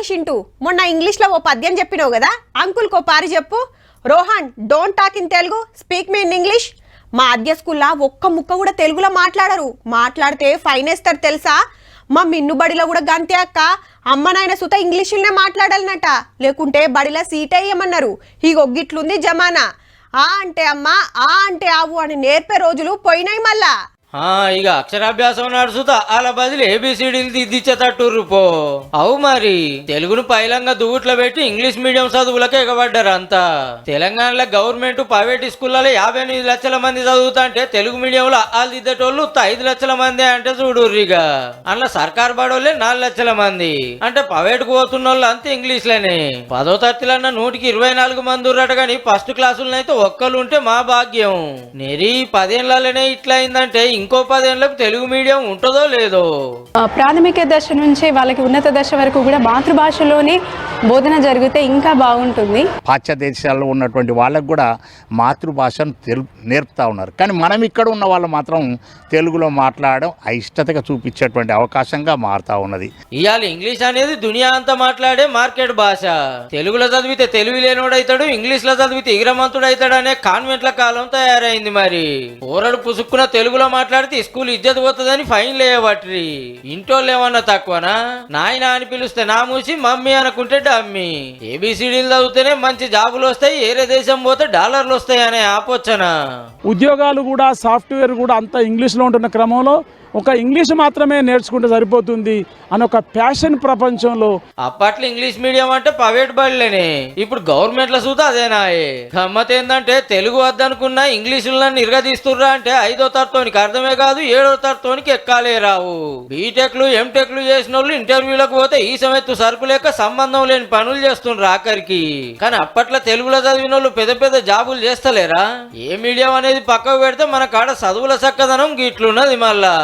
అరే షింటూ, మొన్న ఇంగ్లీష్లో ఓ పద్యం చెప్పినావు కదా, అంకుల్కో పారి చెప్పు. Rohan, don't talk in Telugu, speak me in English. మా అద్దె స్కూల్లో ఒక్క ముక్క కూడా తెలుగులో మాట్లాడరు. మాట్లాడితే ఫైన్ వేస్తారు తెలుసా? మా మిన్ను బడిలో కూడా గంతే అక్క. అమ్మ నాయన సుత ఇంగ్లీషులోనే మాట్లాడాలన్నట, లేకుంటే బడిలో సీట్ అయ్యమన్నారు. ఈ ఒగ్గిట్లుంది జమానా. ఆ అంటే అమ్మ, ఆ అంటే ఆవు అని నేర్పే రోజులు పోయినాయి మళ్ళా. ఇక అక్షరాభ్యాసం నడుచుతా అలా బదిలి ఏబిసిడీలు దిద్దిచ్చేటట్టు పో. అవు మరి తెలుగును పైలంగా దువ్వుట్లో పెట్టి ఇంగ్లీష్ మీడియం చదువులకే ఎగబడ్డారు అంతా. తెలంగాణలో గవర్నమెంట్ ప్రైవేట్ స్కూళ్ళలో 58 లక్షల మంది చదువుతా అంటే తెలుగు మీడియంలో ఆలు దిద్దేటోళ్ళు 5 లక్షల మంది అంటే చూడుర్రిగా. అందులో సర్కారు బడోళ్ళే 4 లక్షల మంది. అంటే ప్రైవేట్కు పోతున్న వాళ్ళు అంతా ఇంగ్లీష్ లోనే. 10వ తరగతిలన్న 124 మంది ఉర్రట గాని ఫస్ట్ క్లాసులనైతే ఒక్కళ్ళు ఉంటే మా భాగ్యం. నెరి 10 ఏళ్లలోనే ఇట్లా అయిందంటే ఇంకో 10 ఏళ్ళకు తెలుగు మీడియం ఉంటుందో లేదో. ప్రాథమిక దశ నుంచి వాళ్ళకి ఉన్నత దశ వరకు కూడా మాతృభాషలోనే బోధన జరిగితే ఇంకా బాగుంటుంది. పాశ్చాత్య దేశాల్లో ఉన్నటువంటి వాళ్ళకు కూడా మాతృభాషను నేర్పుతా ఉన్నారు. కానీ మనం ఇక్కడ ఉన్న వాళ్ళు మాత్రం తెలుగులో మాట్లాడడం అయిష్టతగా చూపించేటువంటి అవకాశంగా మారుతా ఉన్నది. ఇవాళ ఇంగ్లీష్ అనేది దునియా అంతా మాట్లాడే మార్కెట్ భాష. తెలుగులో చదివితే తెలివి లేనోడైతాడు, ఇంగ్లీష్ లో చదివితే ఇగ్రమంతుడు అవుతాడు అనే కాన్వెంట్ల కాలం తయారైంది. మరి పోరడు పుసుక్కున తెలుగులో మాట్లాడితే స్కూల్ ఇజ్జత్ పోతుందని ఫైన్లు వేయబట్టి ఇంటోళ్ళు ఏమన్నా తక్కువనా? నాయన అని పిలిస్తే నా మూసి, మమ్మీ అనుకుంటే డమ్మి. ఏబిసిడీలు చదివితేనే మంచి జాబులు వస్తాయి, ఏరే దేశం పోతే డాలర్లు వస్తాయి అనే ఆపోచన. ఉద్యోగాలు కూడా సాఫ్ట్వేర్ కూడా అంతా ఇంగ్లీష్లో ఉంటున్న క్రమంలో ఒక ఇంగ్లీష్ మాత్రమే నేర్చుకుంటే సరిపోతుంది అని ఒక ప్యాషన్ ప్రపంచంలో. అప్పట్లో ఇంగ్లీష్ మీడియం అంటే ప్రైవేట్ బడిలేనే, ఇప్పుడు గవర్నమెంట్ లో చూస్తే అదేనాయే. గమ్మత్ ఏంటంటే తెలుగు వద్దనుకున్నా ఇంగ్లీషులను నిర్గదీస్తుర్రా అంటే 5వ తరగతికి అర్థమే కాదు, 7వ తరగతికి ఎక్కాలే రావు. బీటెక్లు ఎంటెక్లు చేసిన వాళ్ళు ఇంటర్వ్యూలకు పోతే ఈ సమయత్తు సరుకు లేక సంబంధం లేని పనులు చేస్తుండ్రు ఆఖరికి. కానీ అప్పట్లో తెలుగులో చదివిన వాళ్ళు పెద్ద పెద్ద జాబులు చేస్తలేరా? ఏ మీడియం అనేది పక్కకు పెడితే మన కాడ చదువుల చక్కదనం గిట్లున్నది. మళ్ళా